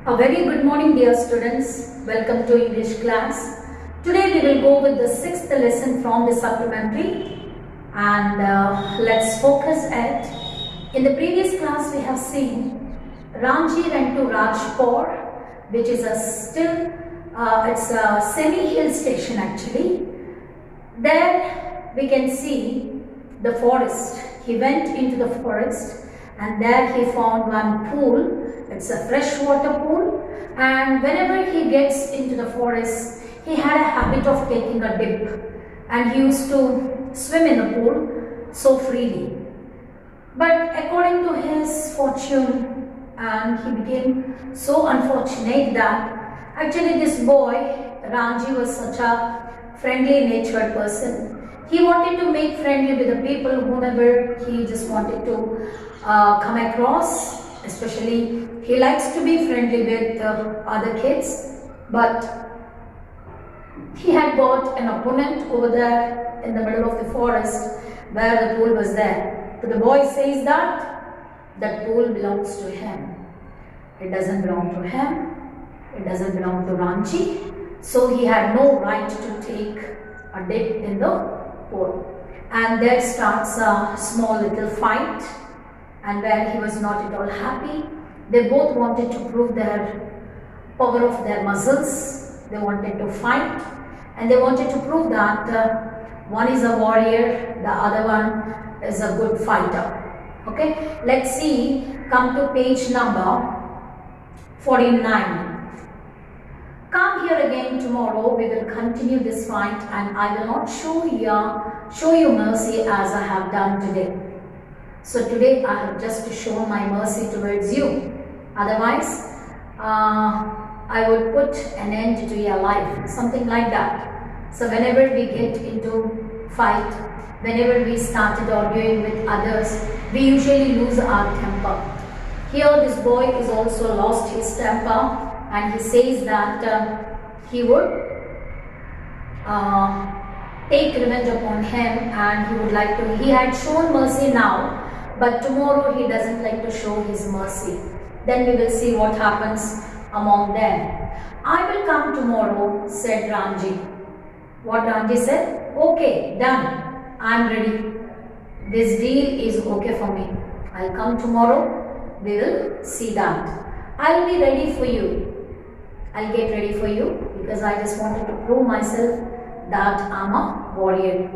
A very good morning, dear students. Welcome to English class. Today we will go with the 6th lesson from the supplementary, and let's focus at. In the previous class we have seen Ranchi went to Rajpur, which is it's a semi-hill station actually. There we can see the forest. He went into the forest and there he found one pool. It's a freshwater pool, and whenever he gets into the forest, he had a habit of taking a dip, and he used to swim in the pool so freely. But according to his fortune, and he became so unfortunate that actually this boy, Ranji, was such a friendly natured person. He wanted to make friendly with the people whomever he just wanted to come across. Especially he likes to be friendly with other kids, but he had got an opponent over there in the middle of the forest where the pool was there. So the boy says that pool belongs to him. It doesn't belong to him. It doesn't belong to Ranchi. So he had no right to take a dip in the pool. And there starts a small little fight, and where he was not at all happy. They both wanted to prove their power of their muscles. They wanted to fight, and they wanted to prove that one is a warrior, the other one is a good fighter. Okay, let's see, come to page number 49. Come here again tomorrow, we will continue this fight, and I will not show you mercy as I have done today. So today I have just shown my mercy towards you. Otherwise, I would put an end to your life, something like that. So whenever we get into fight, whenever we started arguing with others, we usually lose our temper. Here this boy is also lost his temper, and he says that he would take revenge upon him, and he would like to, he had shown mercy now, but tomorrow he doesn't like to show his mercy. Then we will see what happens among them. I will come tomorrow, said Ranji. What Ranji said? Okay, done. I am ready. This deal is okay for me. I'll come tomorrow. We will see that. I'll be ready for you. I'll get ready for you because I just wanted to prove myself that I'm a warrior.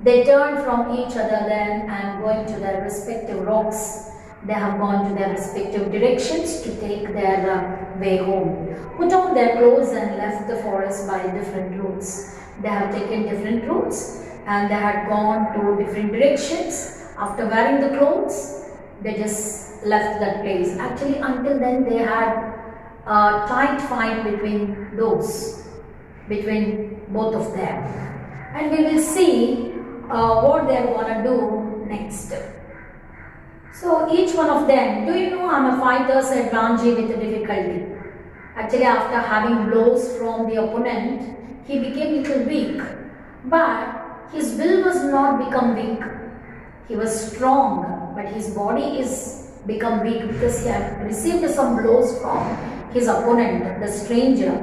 They turned from each other then and going to their respective rocks. They have gone to their respective directions to take their way home. Put on their clothes and left the forest by different routes. They have taken different routes and they had gone to different directions. After wearing the clothes, they just left that place. Actually, until then they had a tight fight between both of them. And we will see what they are going to do next. So each one of them, do you know I'm a fighter, said Ranji with difficulty. Actually, after having blows from the opponent, he became a little weak. But his will was not become weak. He was strong, but his body is become weak because he had received some blows from his opponent, the stranger.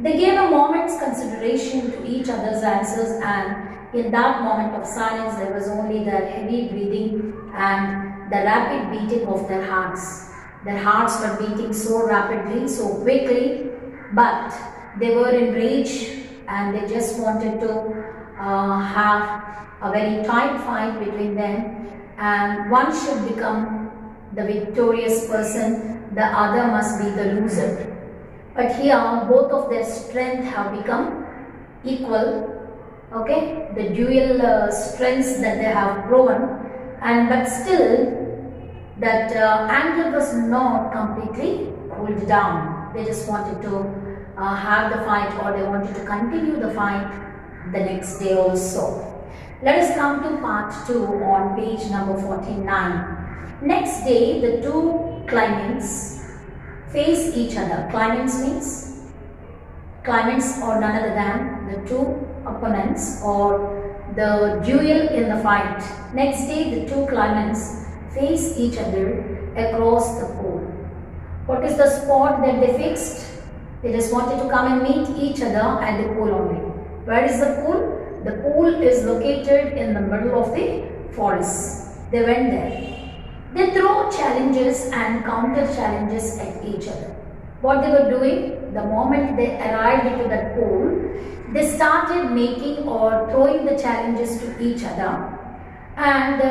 They gave a moment's consideration to each other's answers, and in that moment of silence, there was only their heavy breathing and the rapid beating of their hearts. Their hearts were beating so rapidly, so quickly, but they were in rage and they just wanted to have a very tight fight between them, and one should become the victorious person, the other must be the loser. But here, both of their strength have become equal. Okay, the dual strengths that they have proven, but still that anger was not completely cooled down. They just wanted to have the fight, or they wanted to continue the fight the next day also. Let us come to part 2 on page number 49. Next day, the two claimants face each other. Claimants are none other than the two opponents or the duel in the fight. Next day, the two claimants face each other across the pool. What is the spot that they fixed? They just wanted to come and meet each other at the pool only. Where is the pool? The pool is located in the middle of the forest. They went there. They throw challenges and counter challenges at each other. What they were doing, the moment they arrived into that pool, they started making or throwing the challenges to each other, and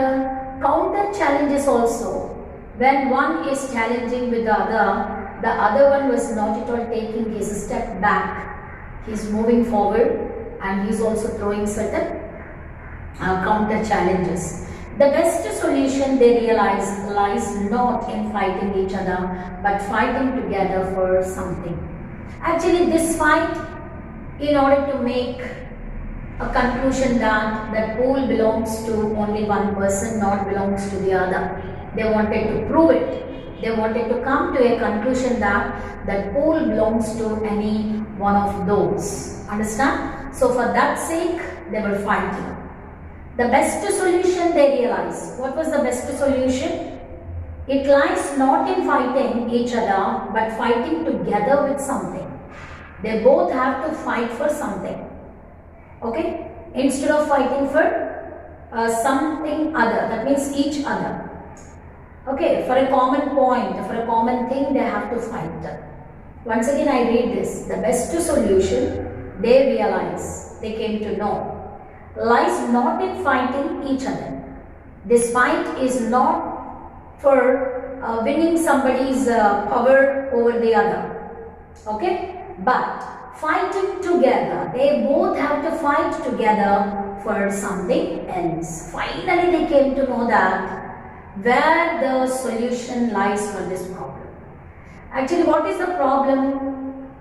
counter challenges also. When one is challenging with the other one was not at all taking his step back. He is moving forward and he is also throwing certain counter challenges. The best solution, they realize, lies not in fighting each other but fighting together for something. Actually, this fight, in order to make a conclusion that the pool belongs to only one person, not belongs to the other. They wanted to prove it. They wanted to come to a conclusion that the pool belongs to any one of those. Understand? So for that sake, they were fighting. The best solution, they realized. What was the best solution? It lies not in fighting each other but fighting together with something. They both have to fight for something. Okay? Instead of fighting for something other, that means each other. Okay, for a common point, for a common thing, they have to fight. Once again, I read this. The best solution, they realize, they came to know, lies not in fighting each other. This fight is not for winning somebody's power over the other. Okay? But fighting together, they both have to fight together for something else. Finally, they came to know that where the solution lies for this problem. Actually, what is the problem?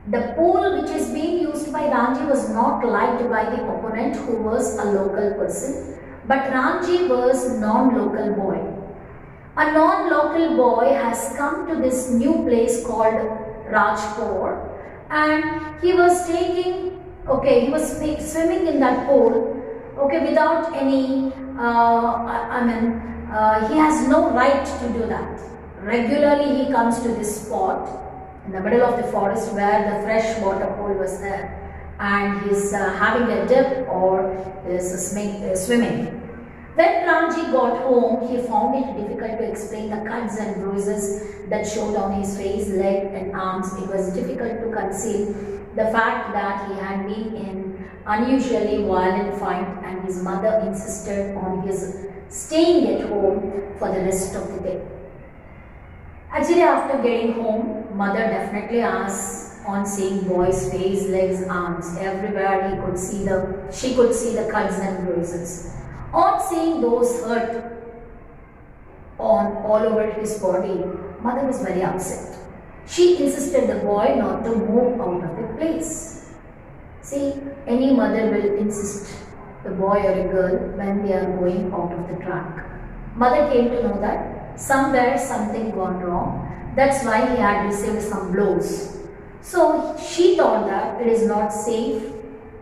The pool which is being used by Ranji was not liked by the opponent, who was a local person, but Ranji was non-local boy. A non-local boy has come to this new place called Rajpur, and he was taking, he was swimming in that pool, without any, he has no right to do that. Regularly he comes to this spot in the middle of the forest where the fresh water pool was there, and he's having a dip or is swimming. When Ranji got home, he found it difficult to explain the cuts and bruises that showed on his face, leg and arms. It was difficult to conceal the fact that he had been in unusually violent fight, and his mother insisted on his staying at home for the rest of the day. Actually, after getting home, mother definitely asked, on seeing boy's face, legs, arms, everywhere she could see the cuts and bruises. On seeing those hurt all over his body, mother was very upset. She insisted the boy not to move out of the place. See, any mother will insist the boy or a girl when they are going out of the track. Mother came to know that somewhere something gone wrong. That's why he had received some blows. So she thought that it is not safe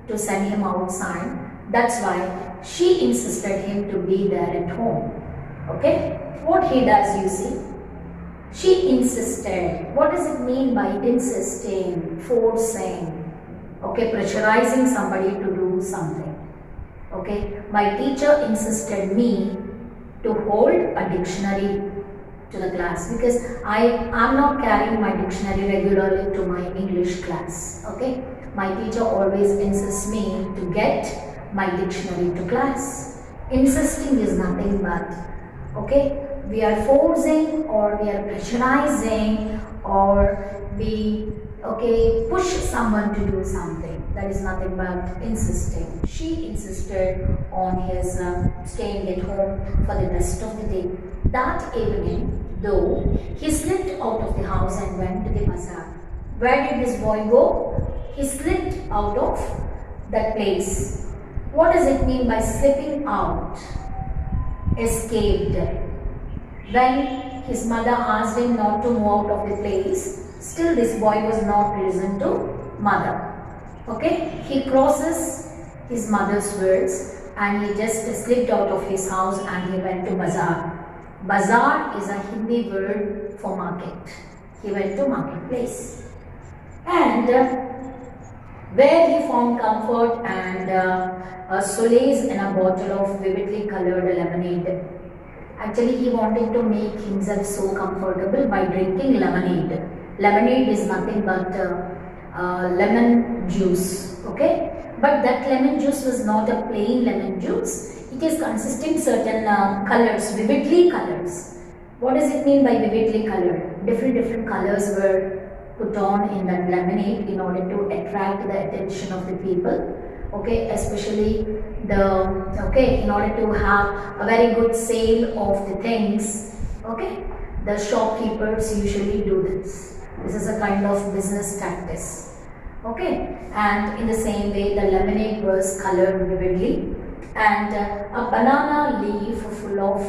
to send him outside. That's why she insisted him to be there at home. Okay? What he does, you see? She insisted. What does it mean by insisting, forcing? Okay, pressurizing somebody to do something. Okay, my teacher insisted me to hold a dictionary to the class because I am not carrying my dictionary regularly to my English class. Okay, my teacher always insists me to get my dictionary to class. Insisting is nothing but, we are forcing or we are pressurizing or we push someone to do something. That is nothing but insisting. She insisted on his staying at home for the rest of the day. That evening, though, he slipped out of the house and went to the bazaar. Where did this boy go? He slipped out of that place. What does it mean by slipping out? Escaped. When his mother asked him not to move out of the place, still this boy was not listened to mother. He crosses his mother's words and he just slipped out of his house and he went to bazaar. Bazaar is a Hindi word for market. He went to marketplace, and where he found comfort and solace in a bottle of vividly colored lemonade. Actually, he wanted to make himself so comfortable by drinking lemonade. Lemonade is nothing but lemon juice, okay? But that lemon juice was not a plain lemon juice. It is consisting certain colors, vividly colors. What does it mean by vividly colored? Different colors were put on in that lemonade in order to attract the attention of the people, okay, especially in order to have a very good sale of the things, okay. The shopkeepers usually do this. This is a kind of business tactics, okay. And in the same way, the lemonade was colored vividly, and a banana leaf full of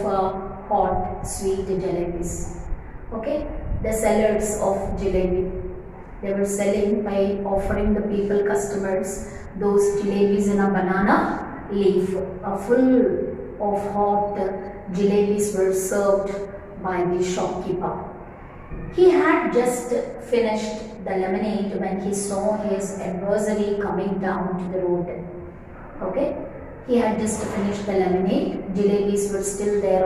hot sweet jalebis, okay. The sellers of jalebi, they were selling by offering the people, customers, those jalebis in a banana leaf. A full of hot jalebis were served by the shopkeeper. He had just finished the lemonade when he saw his adversary coming down to the road. Okay, he had just finished the lemonade. Jalebis were still there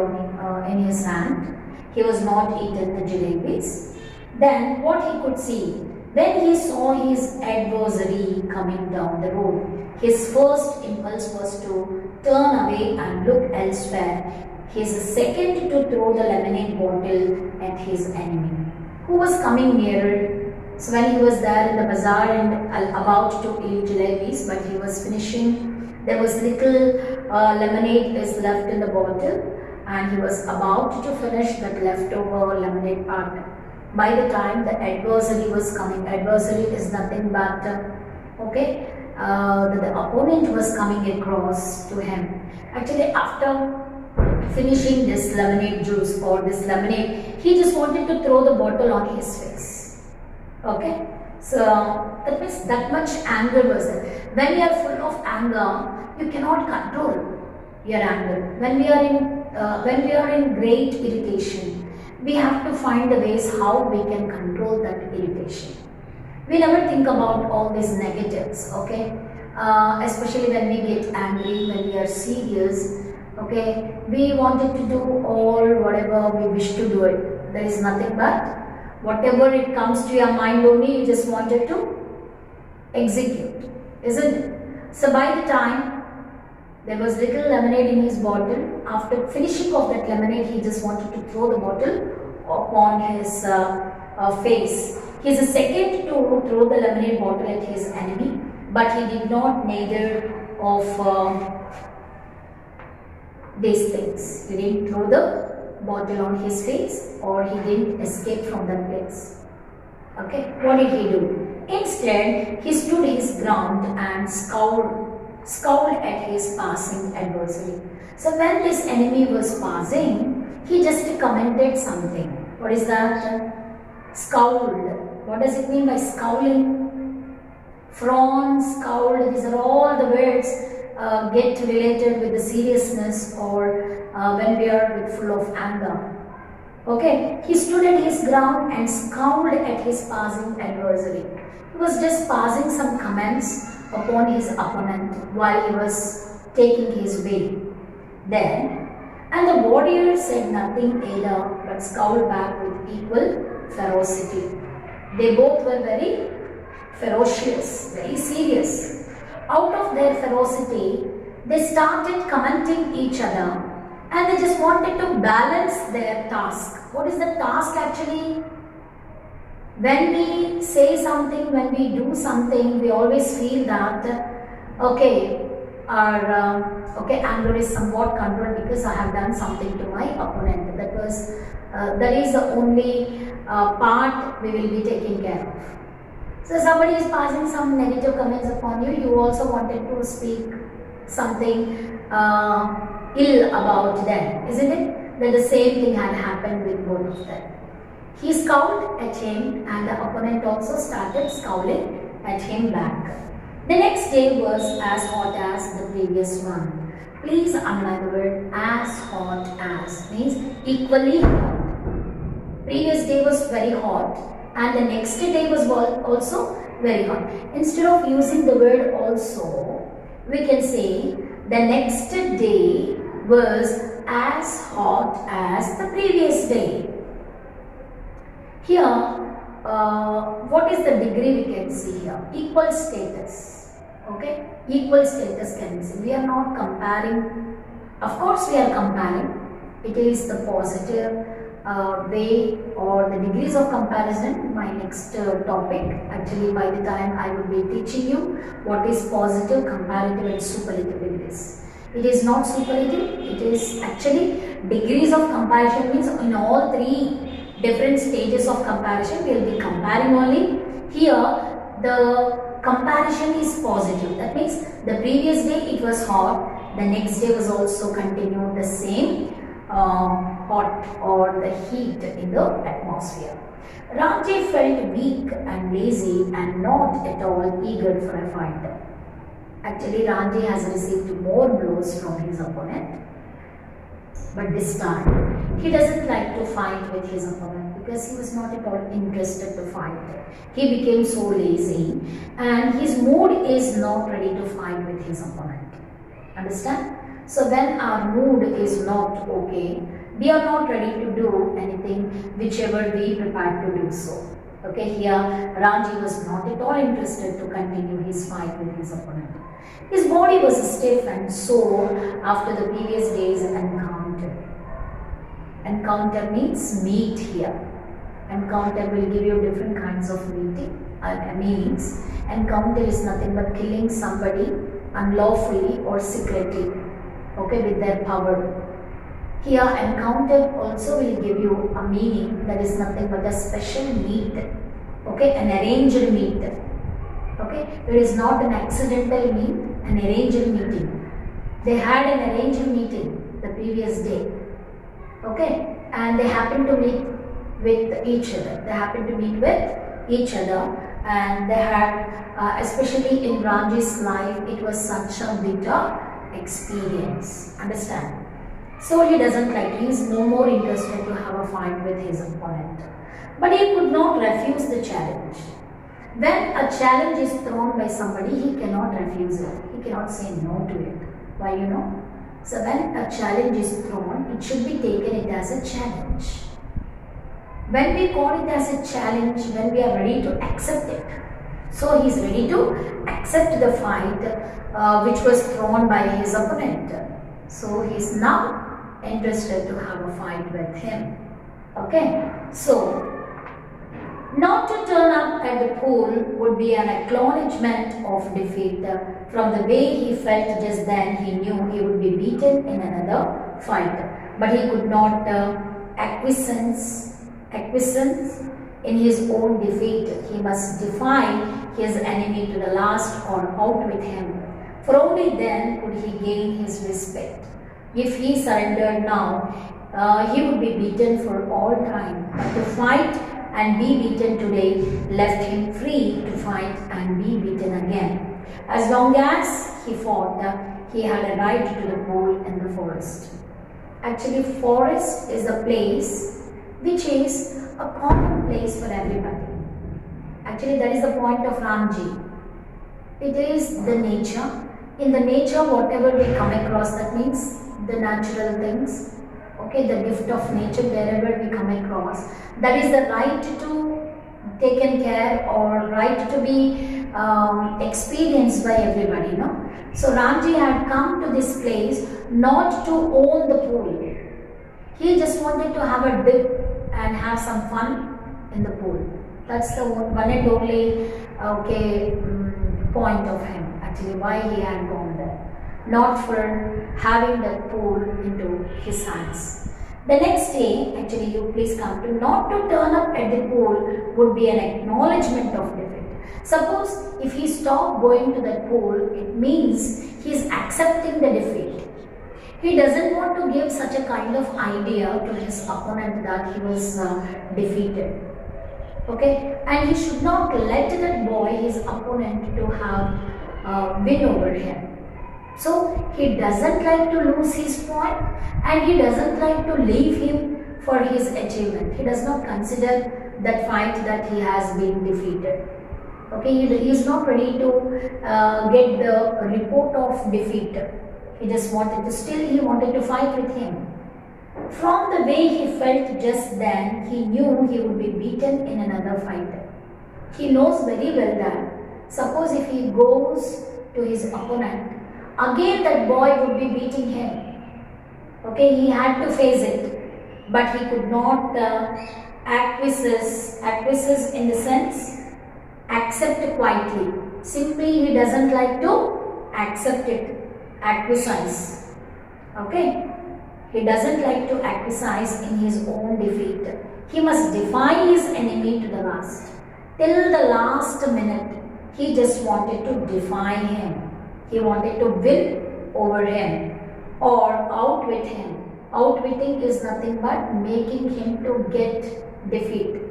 in his hand. He was not eaten the jalebis. Then what he could see, when he saw his adversary coming down the road, his first impulse was to turn away and look elsewhere. His second to throw the lemonade bottle at his enemy, who was coming nearer. So when he was there in the bazaar and about to eat jalebis, but he was finishing, there was little lemonade is left in the bottle, and he was about to finish that leftover lemonade part. By the time the adversary was coming, adversary is nothing but the opponent was coming across to him. Actually, after finishing this lemonade juice or this lemonade, he just wanted to throw the bottle on his face. Okay, so that means that much anger was there. When we are full of anger, you cannot control your anger. When we are in great irritation, we have to find the ways how we can control that irritation. We never think about all these negatives, okay? Especially when we get angry, when we are serious, okay? We wanted to do all whatever we wish to do it. There is nothing but whatever it comes to your mind only, you just wanted to execute, isn't it? So by the time there was little lemonade in his bottle, after finishing of that lemonade, he just wanted to throw the bottle upon his face. He is the second to throw the lemonade bottle at his enemy, but he did not neither of these things. He didn't throw the bottle on his face, or he didn't escape from that place. Okay, what did he do? Instead, he stood his ground and scowled at his passing adversary. So when this enemy was passing, he just commented something. What is that? Scowled. What does it mean by scowling? Frown, scowled, these are all the words get related with the seriousness or when we are full of anger. Okay, he stood at his ground and scowled at his passing adversary. He was just passing some comments upon his opponent while he was taking his way. Then, and the warrior said nothing either, but scowled back with equal ferocity. They both were very ferocious, very serious. Out of their ferocity, they started commenting each other, and they just wanted to balance their task. What is the task actually? When we say something, when we do something, we always feel that our anger is somewhat controlled because I have done something to my opponent. That is the only part we will be taking care of. So somebody is passing some negative comments upon you, you also wanted to speak something ill about them, isn't it? Then the same thing had happened with both of them. He scowled at him, and the opponent also started scowling at him back. The next day was as hot as the previous one. Please underline the word as hot as, means equally hot. Previous day was very hot and the next day was also very hot. Instead of using the word also, we can say the next day was as hot as the previous day. Here, what is the degree we can see here? Equal status. Okay, equal status can be seen. We are not comparing. Of course, we are comparing. It is the positive way or the degrees of comparison. My next topic. Actually, by the time I will be teaching you what is positive, comparative, and superlative degrees. It is not superlative. It is actually degrees of comparison. Means in all three different stages of comparison, we will be comparing only. Here, the comparison is positive. That means the previous day it was hot. The next day was also continued the same hot or the heat in the atmosphere. Ranjit felt weak and lazy and not at all eager for a fight. Actually, Ranjit has received more blows from his opponent, but this time he doesn't like to fight with his opponent because he was not at all interested to fight. He became so lazy and his mood is not ready to fight with his opponent. Understand? So when our mood is not okay, we are not ready to do anything whichever we prepared to do so. Okay, here Ranjit was not at all interested to continue his fight with his opponent. His body was stiff and sore after the previous day's encounter. Encounter means meet here. Encounter will give you different kinds of meanings. Encounter is nothing but killing somebody unlawfully or secretly, okay, with their power. Here, encounter also will give you a meaning that is nothing but a special meet, okay, an arranged meet. Okay, it is not an accidental meet, an arranged meeting. They had an arranged meeting the previous day, okay, and they happened to meet with each other. They happened to meet with each other, and they had, especially in Ranjit's life, it was such a bitter experience. Understand? So he doesn't like. He is no more interested to have a fight with his opponent, but he could not refuse the challenge. When a challenge is thrown by somebody, he cannot refuse it. He cannot say no to it. Why, you know? So when a challenge is thrown, it should be taken it as a challenge. When we call it as a challenge, when we are ready to accept it. So he is ready to accept the fight which was thrown by his opponent. So he is now interested to have a fight with him. Okay. So not to turn up at the pool would be an acknowledgement of defeat. From the way he felt just then, he knew he would be beaten in another fight. But he could not acquiescence in his own defeat. He must defy his enemy to the last or out with him. For only then could he gain his respect. If he surrendered now, he would be beaten for all time. But to fight and be beaten today left him free to fight and be beaten again. As long as he fought, he had a right to the pool in the forest. Actually, forest is a place which is a common place for everybody. Actually, that is the point of Ranjit. It is the nature. In the nature, whatever we come across, that means the natural things, okay, the gift of nature, wherever we come across, that is the right to taken care or right to be experienced by everybody, no? So Ranjit had come to this place not to own the pool. He just wanted to have a dip and have some fun in the pool. That's the one and only point of him, actually, why he had gone there. Not for having that pool into his hands. The next day, actually, you please come to not to turn up at the pool would be an acknowledgement of defeat. Suppose if he stopped going to that pool, it means he is accepting the defeat. He doesn't want to give such a kind of idea to his opponent that he was defeated. Okay, and he should not let that boy, his opponent, to have win over him. So he doesn't like to lose his point and he doesn't like to leave him for his achievement. He does not consider that fight that he has been defeated. Okay, he is not ready to get the report of defeat. He just wanted to, still he wanted to fight with him. From the way he felt just then, he knew he would be beaten in another fight. He knows very well that suppose if he goes to his opponent, again that boy would be beating him. Okay, he had to face it, but he could not acquiesce in the sense accept quietly. Simply he doesn't like to accept it, acquiesce. Okay, he doesn't like to acquiesce in his own defeat. He must defy his enemy to the last. Till the last minute, he just wanted to defy him. He wanted to win over him or outwit him. Outwitting is nothing but making him to get defeat.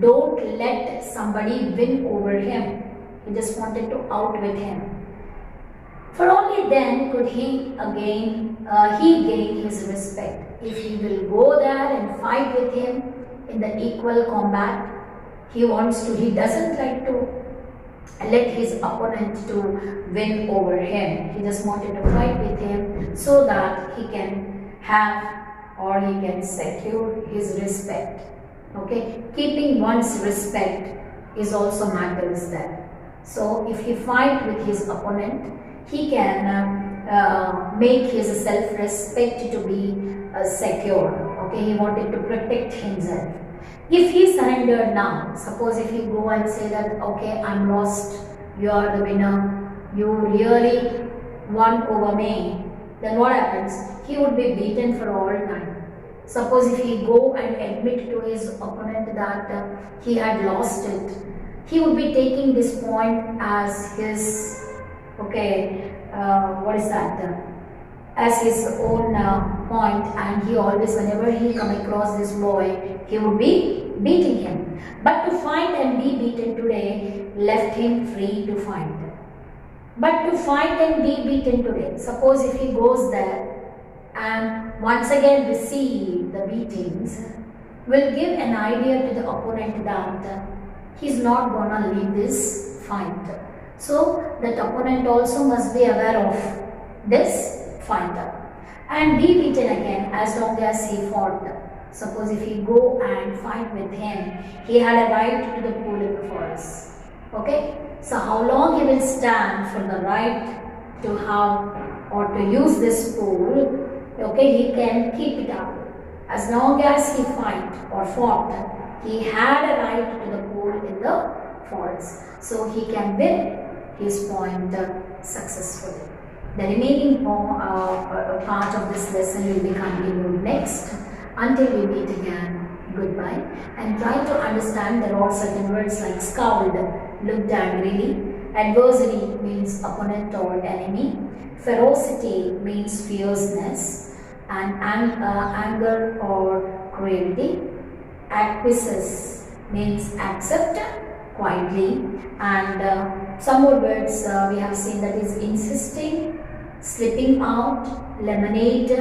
Don't let somebody win over him. He just wanted to outwit him. For only then could he gain his respect. If he will go there and fight with him in the equal combat, he doesn't like to let his opponent to win over him. He just wanted to fight with him so that he can have or he can secure his respect. Okay, keeping one's respect is also matters there. So if he fight with his opponent, he can make his self-respect to be secure. Okay, he wanted to protect himself. If he surrendered now, suppose if he go and say that, okay, I'm lost, you are the winner, you really won over me, then what happens? He would be beaten for all time. Suppose if he go and admit to his opponent that he had lost it, he would be taking this point as his, as his own point, and he always, whenever he come across this boy, he would be beating him. But to fight and be beaten today left him free to fight. But to fight and be beaten today, suppose if he goes there and once again receive the beatings, will give an idea to the opponent that he's not gonna leave this fight. So that opponent also must be aware of this fighter and be beaten again as long as he fought. Suppose if he go and fight with him, he had a right to the pool in the forest. Okay, so how long he will stand for the right to have or to use this pool, okay, he can keep it up. As long as he fight or fought, he had a right to the pool in the forest. So he can win his point successfully. The remaining part of this lesson will be continued next. Until we meet again, goodbye. And try to understand there are certain words like scowled, looked angrily. Adversary means opponent or enemy. Ferocity means fierceness. And anger or cruelty. Acquiesce means accept quietly. And some more words we have seen, that is insisting, slipping out, lemonade,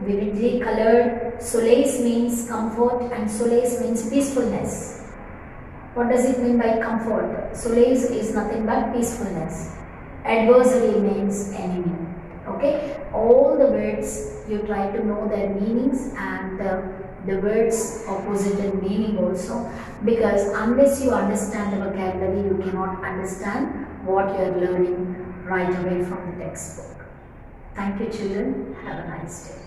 vividly colored. Solace means comfort and solace means peacefulness. What does it mean by comfort? Solace is nothing but peacefulness. Adversary means enemy. Okay, all the words you try to know their meanings and the words opposite in meaning also, because unless you understand the vocabulary, you cannot understand what you are learning right away from the textbook. Thank you, children. Have a nice day.